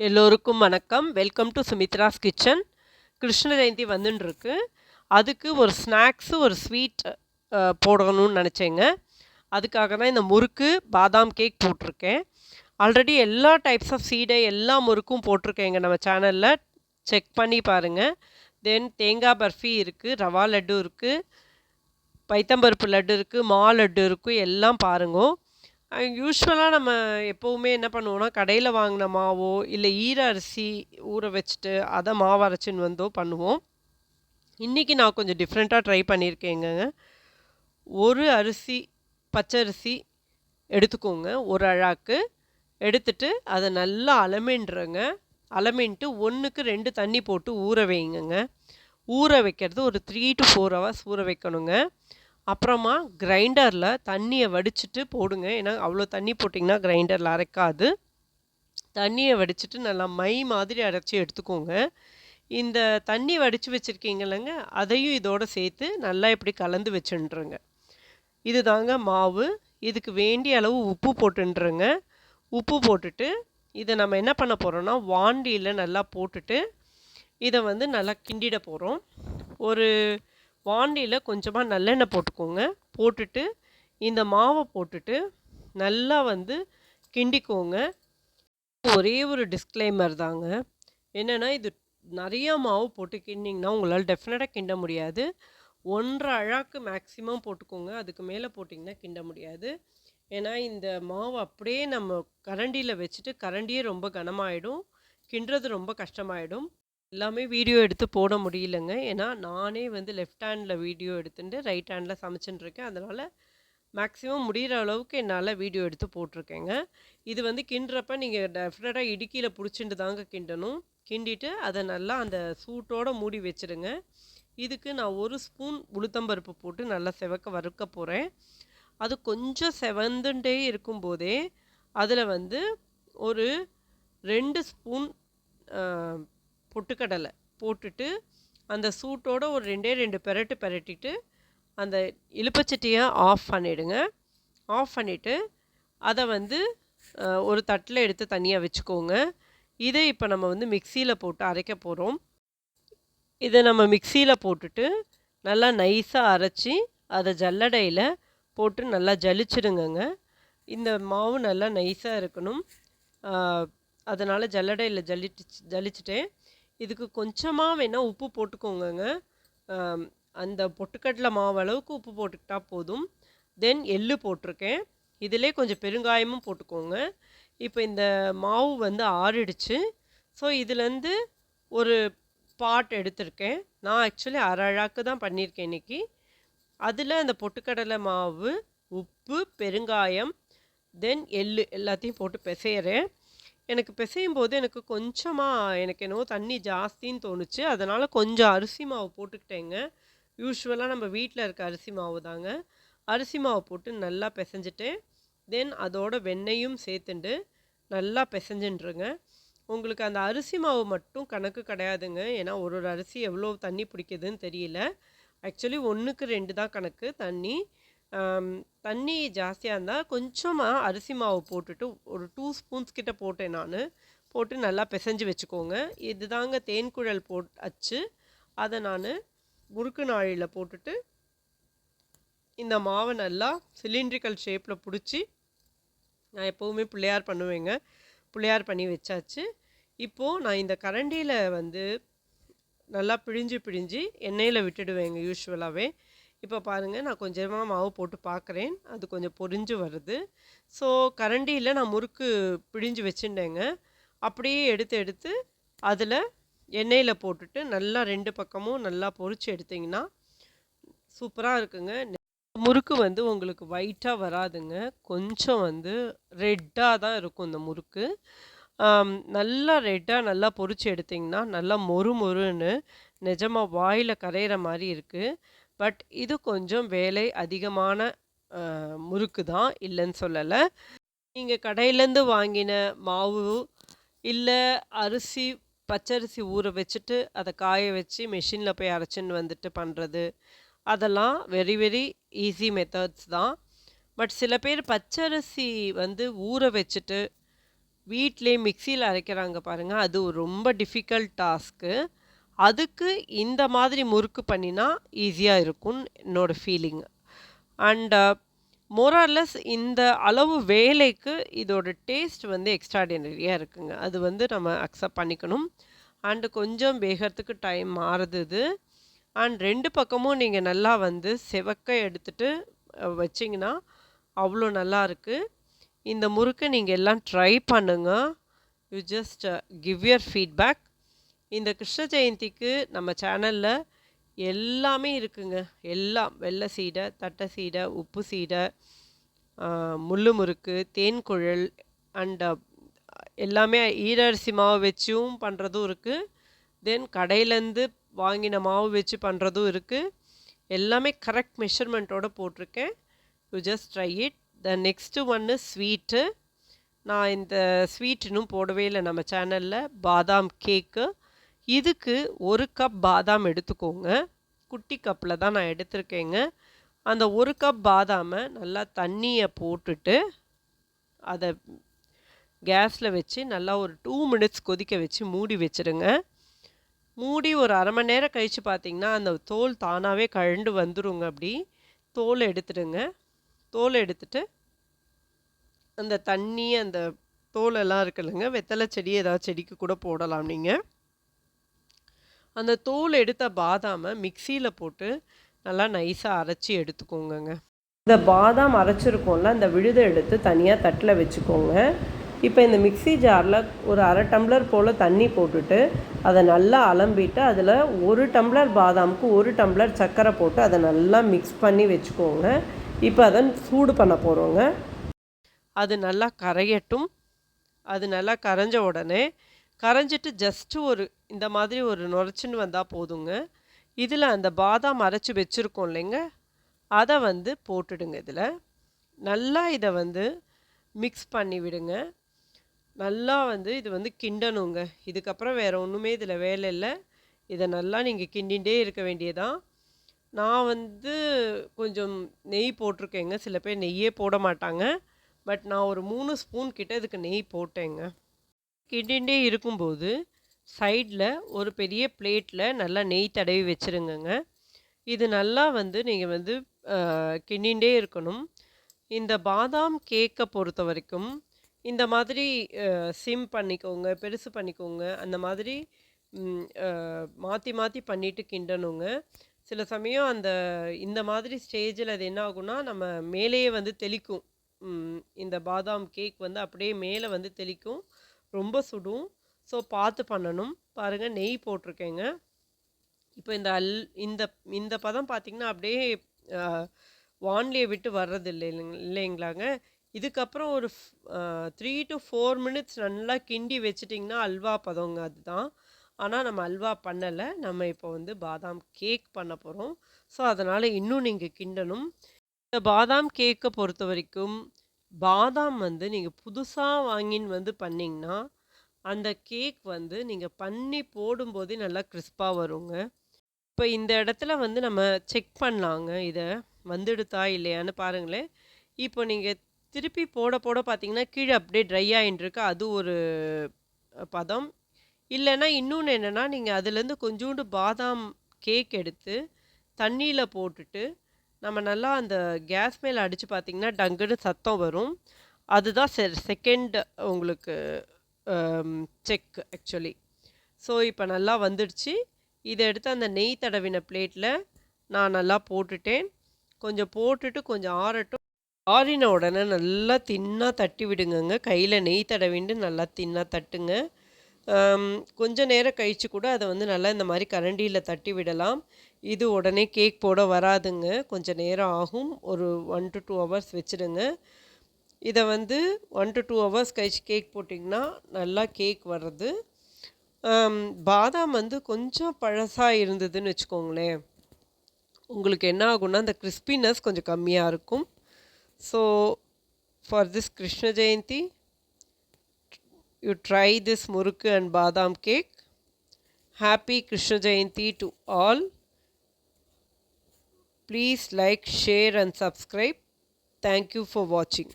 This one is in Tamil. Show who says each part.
Speaker 1: எல்லோருக்கும் வணக்கம். Welcome to Sumithra's kitchen. Krishna Jayanthi வந்துன்னு அதுக்கு ஒரு ஸ்நாக்ஸு ஒரு ஸ்வீட் போடணும்னு நினச்சேங்க. அதுக்காக தான் இந்த முறுக்கு பாதாம் கேக் போட்டிருக்கேன். ஆல்ரெடி எல்லா டைப்ஸ் ஆஃப் சீடை எல்லா முறுக்கும் போட்டிருக்கேங்க நம்ம சேனலில். செக் பண்ணி பாருங்கள். தென் தேங்காய் பர்ஃபி இருக்குது, ரவா லட்டு இருக்குது, பைத்தம்பருப்பு லட்டு இருக்குது, மா லட்டு இருக்குது, எல்லாம் பாருங்கோ. யூஸ்வலாக நம்ம எப்போவுமே என்ன பண்ணுவோம்னா, கடையில் வாங்கின மாவோ இல்லை ஈர அரிசி ஊற வச்சுட்டு அதை மாவு அரைச்சின்னு வந்தோ பண்ணுவோம். இன்றைக்கி நான் கொஞ்சம் டிஃப்ரெண்ட்டாக ட்ரை பண்ணியிருக்கேங்க. ஒரு அரிசி பச்சரிசி எடுத்துக்கோங்க, ஒரு அழாக்கு எடுத்துட்டு அதை நல்லா அலமின்றங்க. அலமின்ட்டு 1க்கு 2 தண்ணி போட்டு ஊற வைங்கங்க. ஊற வைக்கிறது ஒரு 3 to 4 hours ஊற வைக்கணுங்க. அப்புறமா கிரைண்டரில் தண்ணியை வடிச்சிட்டு போடுங்க. ஏன்னா அவ்வளோ தண்ணி போட்டிங்கன்னா கிரைண்டரில் அரைக்காது. தண்ணியை வடிச்சிட்டு நல்லா மை மாதிரி அரைச்சி எடுத்துக்கோங்க. இந்த தண்ணி வடித்து வச்சுருக்கீங்களங்க, அதையும் இதோடு சேர்த்து நல்லா இப்படி கலந்து வச்சுட்டுருங்க. இது தாங்க மாவு. இதுக்கு வேண்டிய அளவு உப்பு போட்டுருங்க. உப்பு போட்டுட்டு இதை நம்ம என்ன பண்ண போகிறோன்னா, வாண்டியில் நல்லா போட்டுட்டு இதை நல்லா கிண்டிட போகிறோம். ஒரு வாண்டியில் கொஞ்சமாக நல்லெண்ணெய் போட்டுக்கோங்க. போட்டுட்டு இந்த மாவை போட்டுட்டு நல்லா கிண்டிக்கோங்க. ஒரே ஒரு டிஸ்க்ளைமர் தாங்க, என்னென்னா இது நிறையா மாவு போட்டு கிண்டிங்கன்னா உங்களால் டெஃபினட்டாக கிண்ட முடியாது. 1.5 அழாக்கு மேக்ஸிமம் போட்டுக்கோங்க. அதுக்கு மேலே போட்டிங்கன்னா கிண்ட முடியாது. ஏன்னா இந்த மாவு அப்படியே நம்ம கரண்டியில் வச்சுட்டு கரண்டியே ரொம்ப கனமாயிடும், கிண்டுறது ரொம்ப கஷ்டமாயிடும். எல்லாமே வீடியோ எடுத்து போட முடியலங்க. ஏன்னா நானே லெஃப்ட் ஹேண்டில் வீடியோ எடுத்துட்டு ரைட் ஹேண்டில் சமைச்சுட்டுருக்கேன். அதனால் மேக்ஸிமம் முடிகிற அளவுக்கு என்னால் வீடியோ எடுத்து போட்டிருக்கேங்க. இது கிண்டுறப்ப நீங்கள் டெஃபினட்டாக இடுக்கியில் பிடிச்சிட்டு தாங்க கிண்டணும். கிண்டிட்டு அதை நல்லா அந்த சூட்டோடு மூடி வச்சுடுங்க. இதுக்கு நான் 1 ஸ்பூன் உளுத்தம்பருப்பு போட்டு நல்லா செவக்க வறுக்க போகிறேன். அது கொஞ்சம் செவந்துட்டே இருக்கும்போதே அதில் ஒரு 2 ஸ்பூன் பொட்டுக்கடலை போட்டுட்டு அந்த சூட்டோட ஒரு 2 பெரட்டிட்டு அந்த இலுப்பச்சட்டியை ஆஃப் பண்ணிவிடுங்க. ஆஃப் பண்ணிவிட்டு அதை ஒரு தட்டில் எடுத்து தனியாக வச்சுக்கோங்க. இதை இப்போ நம்ம மிக்சியில் போட்டு அரைக்க போகிறோம். இதை நம்ம மிக்சியில் போட்டுட்டு நல்லா நைஸாக அரைச்சி அதை ஜல்லடையில் போட்டு நல்லா ஜலிச்சிடுங்கங்க. இந்த மாவு நல்லா நைஸாக இருக்கணும். அதனால் ஜல்லடையில் ஜலிச்சுட்டேன். இதுக்கு கொஞ்சமாக வேணால் உப்பு போட்டுக்கோங்கங்க. அந்த பொட்டுக்கடலை மாவு அளவுக்கு உப்பு போட்டுக்கிட்டா போதும். தென் எள்ளு போட்டிருக்கேன். இதிலே கொஞ்சம் பெருங்காயமும் போட்டுக்கோங்க. இப்போ இந்த மாவு ஆறிடுச்சு. ஸோ இதுலேருந்து ஒரு பாட் எடுத்திருக்கேன். நான் ஆக்சுவலி 1/2 அழாக்கு தான் பண்ணியிருக்கேன் இன்றைக்கி. அதில் அந்த பொட்டுக்கடலை மாவு, உப்பு, பெருங்காயம், தென் எள்ளு எல்லாத்தையும் போட்டு பிசையிறேன். எனக்கு பிசையும் போது எனக்கு கொஞ்சமாக எனக்கு என்னவோ தண்ணி ஜாஸ்தின்னு தோணுச்சு. அதனால் கொஞ்சம் அரிசி மாவு போட்டுக்கிட்டேங்க. யூஸ்வலாக நம்ம வீட்டில் இருக்க அரிசி மாவு தாங்க. அரிசி மாவு போட்டு நல்லா பிசைஞ்சிட்டேன். தென் அதோட வெண்ணெயும் சேர்த்துண்டு நல்லா பிசைஞ்சுட்டுருங்க. உங்களுக்கு அந்த அரிசி மாவு மட்டும் கணக்கு கிடையாதுங்க. ஏன்னா ஒரு அரிசி எவ்வளோ தண்ணி பிடிக்குதுன்னு தெரியல. ஆக்சுவலி 1க்கு 2 தான் கணக்கு தண்ணி. தண்ணி ஜாஸ்தியாக இருந்தால் கொஞ்சமாக அரிசி மாவு போட்டுட்டு ஒரு 2 ஸ்பூன்ஸ் கிட்ட போட்டேன் நான். போட்டு நல்லா பிசைஞ்சு வச்சுக்கோங்க. இது தாங்க தேன்குழல் அச்சு. அதை நான் முறுக்கு நாழியில் போட்டுட்டு இந்த மாவை நல்லா சிலிண்ட்ரிக்கல் ஷேப்பில் பிடிச்சி நான் எப்போவுமே பிள்ளையார் பண்ணுவேங்க. பிள்ளையார் பண்ணி வச்சாச்சு. இப்போது நான் இந்த கரண்டியில் நல்லா பிழிஞ்சு எண்ணெயில் விட்டுடுவேங்க யூஸ்வலாகவே. இப்போ பாருங்கள், நான் கொஞ்சமாக மாவு போட்டு பார்க்குறேன். அது கொஞ்சம் பொரிஞ்சு வருது. ஸோ கரண்டியில் நான் முறுக்கு பிழிஞ்சு வச்சுட்டேங்க. அப்படியே எடுத்து அதில் எண்ணெயில் போட்டுட்டு நல்லா 2 பக்கமும் நல்லா பொரிச்சு எடுத்திங்கன்னா சூப்பராக இருக்குங்க. முறுக்கு உங்களுக்கு ஒயிட்டாக வராதுங்க. கொஞ்சம் ரெட்டாக தான் இருக்கும் இந்த முறுக்கு. நல்லா ரெட்டாக நல்லா பொரிச்சு எடுத்திங்கன்னா நல்லா மொறுன்னு நிஜமாக வாயில் கரையிற மாதிரி இருக்குது. பட் இது கொஞ்சம் வேலை அதிகமான முறுக்கு தான், இல்லைன்னு சொல்லலை. நீங்கள் கடையிலேருந்து வாங்கின மாவு இல்லை அரிசி பச்சரிசி ஊற வச்சுட்டு அதை காய வச்சு மெஷினில் போய் அரைச்சின்னு பண்ணுறது, அதெல்லாம் வெரி வெரி ஈஸி மெத்தட்ஸ் தான். பட் சில பேர் பச்சரிசி ஊற வச்சுட்டு வீட்டிலே மிக்ஸியில் அரைக்கிறாங்க பாருங்கள், அது ஒரு ரொம்ப டிஃபிகல்ட் டாஸ்க்கு. அதுக்கு இந்த மாதிரி முறுக்கு பண்ணினா ஈஸியாக இருக்கும்னு என்னோட feeling. And more or less இந்த அளவு வேலைக்கு இதோட டேஸ்ட் வந்து எக்ஸ்ட்ராடினரியாக இருக்குங்க. அது வந்து நம்ம அக்செப்ட் பண்ணிக்கணும். அண்டு கொஞ்சம் வேகறதுக்கு டைம் மாறுது இது. அண்ட் 2 பக்கமும் நீங்கள் நல்லா வந்து செவக்க எடுத்துட்டு வச்சிங்கன்னா அவ்வளோ நல்லாயிருக்கு. இந்த முறுக்கு நீங்கள் எல்லாம் ட்ரை பண்ணுங்க. You just give your feedback. இந்த கிருஷ்ண ஜெயந்திக்கு நம்ம சேனலில் எல்லாமே இருக்குங்க. எல்லாம் வெள்ளை சீடை, தட்டை சீடை, உப்பு சீடை, முள்ளு முறுக்கு, தேன்குழல் அண்ட் எல்லாமே ஈரரிசி மாவு வச்சும் பண்ணுறதும் இருக்குது. தென் கடையிலேருந்து வாங்கின மாவு வச்சு பண்ணுறதும் இருக்குது. எல்லாமே கரெக்ட் மெஷர்மெண்ட்டோடு போட்டிருக்கேன். You just try it. The next ஒன்று ஸ்வீட்டு. நான் இந்த ஸ்வீட் இன்னும் போடவே இல்லை நம்ம சேனலில். பாதாம் கேக்கு. இதுக்கு 1 கப் பாதாம் எடுத்துக்கோங்க. குட்டி கப்பில் தான் நான் எடுத்திருக்கேங்க. அந்த 1 கப் பாதாமை நல்லா தண்ணியை போட்டுட்டு அதை கேஸில் வச்சு நல்லா ஒரு 2 மினிட்ஸ் கொதிக்க வச்சு மூடி வச்சுருங்க. மூடி ஒரு அரை மணி நேரம் கழித்து பார்த்திங்கன்னா அந்த தோல் தானாகவே கழண்டு வந்துடுங்க. அப்படி தோல் எடுத்துடுங்க. தோல் எடுத்துட்டு அந்த தண்ணி அந்த தோலெல்லாம் இருக்குல்லங்க, வெத்தலை செடி ஏதாவது செடிக்கு கூட போடலாம் நீங்கள். அந்த தோல் எடுத்த பாதாமை மிக்சியில் போட்டு நல்லா நைஸாக அரைச்சி எடுத்துக்கோங்கங்க. இந்த பாதாம் அரைச்சிருக்கோம்ல, அந்த விழுதை எடுத்து தனியாக தட்டில் வச்சுக்கோங்க. இப்போ இந்த மிக்ஸி ஜாரில் ஒரு அரை டம்ளர் போல் தண்ணி போட்டுட்டு அதை நல்லா அலம்பிட்டு அதில் 1 டம்ளர் பாதாமுக்கு 1 டம்ளர் சர்க்கரை போட்டு அதை நல்லா மிக்ஸ் பண்ணி வச்சுக்கோங்க. இப்போ அதை சூடு பண்ண போகிறோங்க. அது நல்லா கரையட்டும். அது நல்லா கரைஞ்ச உடனே கரைஞ்சிட்டு ஜஸ்ட்டு ஒரு இந்த மாதிரி ஒரு நுரைச்சின்னு வந்தால் போதுங்க. இதில் அந்த பாதாம் அரைச்சி வச்சுருக்கோம் இல்லைங்க, அதை வந்து போட்டுடுங்க. இதில் நல்லா இதை வந்து மிக்ஸ் பண்ணி விடுங்க. நல்லா வந்து இது வந்து கிண்டணுங்க. இதுக்கப்புறம் வேறு ஒன்றுமே இதில் வேலை இல்லை. இதை நல்லா நீங்கள் கிண்டிகிட்டே இருக்க வேண்டியதான். நான் வந்து கொஞ்சம் நெய் போட்டிருக்கேங்க. சில பேர் நெய்யே போட மாட்டாங்க. பட் நான் ஒரு 3 ஸ்பூன் கிட்ட இதுக்கு நெய் போட்டேங்க. கிண்டிகிட்டே இருக்கும்போது சைடில் ஒரு பெரிய பிளேட்டில் நல்லா நெய் தடவி வச்சுருங்கங்க. இது நல்லா வந்து நீங்கள் வந்து கிண்டிகிட்டே இருக்கணும். இந்த பாதாம் கேக்கை பொறுத்த வரைக்கும் இந்த மாதிரி சிம் பண்ணிக்கோங்க, பெருசு பண்ணிக்கோங்க. அந்த மாதிரி மாற்றி மாற்றி பண்ணிவிட்டு கிண்டணுங்க. சில சமயம் இந்த மாதிரி ஸ்டேஜில் அது என்ன ஆகும்னா, நம்ம மேலேயே வந்து தெளிக்கும். இந்த பாதாம் கேக் வந்து அப்படியே மேலே வந்து தெளிக்கும். ரொம்ப சுடும். ஸோ பார்த்து பண்ணணும். பாருங்கள், நெய் போட்டிருக்கேங்க. இப்போ இந்த இந்த பதம் பார்த்திங்கன்னா அப்படியே வான்லியை விட்டு வர்றது இல்லைங்களாங்க. இதுக்கப்புறம் ஒரு 3 to 4 மினிட்ஸ் நல்லா கிண்டி வச்சிட்டிங்கன்னா அல்வா பதங்க அதுதான். ஆனால் நம்ம அல்வா பண்ணலை. நம்ம இப்போ வந்து பாதாம் கேக் பண்ண போகிறோம். ஸோ அதனால் இன்னும் நீங்கள் கிண்டணும். இந்த பாதாம் கேக்கை பொறுத்த வரைக்கும் பாதாம் வந்து நீங்கள் புதுசாக வாங்கின்னு வந்து பண்ணிங்கன்னா அந்த கேக் வந்து நீங்கள் பண்ணி போடும்போதே நல்லா கிறிஸ்பாக வருங்க. இப்போ இந்த இடத்துல வந்து நம்ம செக் பண்ணலாங்க, இதை வந்துடுதா இல்லையான்னு பாருங்களேன். இப்போ நீங்கள் திருப்பி போட போட பார்த்தீங்கன்னா கீழே அப்படியே ட்ரை ஆகிட்டு இருக்கு. அது ஒரு பதம். இல்லைன்னா இன்னொன்று என்னென்னா, நீங்கள் அதுலேருந்து கொஞ்சோண்டு பாதாம் கேக் எடுத்து தண்ணியில் போட்டுட்டு நம்ம நல்லா அந்த கேஸ் மேலே அடித்து பார்த்திங்கன்னா டங்குன்னு சத்தம் வரும். அதுதான் செகண்ட் உங்களுக்கு செக் ஆக்சுவலி. ஸோ இப்போ நல்லா வந்துடுச்சு. இதை எடுத்து அந்த நெய் தடவின பிளேட்டில் நான் நல்லா போட்டுட்டேன். கொஞ்சம் போட்டுட்டு கொஞ்சம் ஆறட்டும். ஆறின உடனே நல்லா தின்னாக தட்டி விடுங்கங்க. கையில் நெய் தடவிண்டு நல்லா தின்னாக தட்டுங்க. கொஞ்சம் நேரம் கழித்து கூட அதை வந்து நல்லா இந்த மாதிரி கரண்டியில் தட்டி விடலாம். இது உடனே கேக் போட வராதுங்க. கொஞ்சம் நேரம் ஆகும். ஒரு 1 to 2 hours வச்சுடுங்க. இதை வந்து 1 to 2 hours கழிச்சு கேக் போட்டிங்கன்னா நல்லா கேக் வர்றது. பாதாம் வந்து கொஞ்சம் பழசாக இருந்ததுன்னு வச்சுக்கோங்களேன், உங்களுக்கு என்ன ஆகும்னா அந்த கிறிஸ்பினஸ் கொஞ்சம் கம்மியாக இருக்கும். So for this Krishna Jayanthi you try this murukku and badam cake. Happy Krishna Jayanti to all. Please like, share and subscribe. Thank you for watching.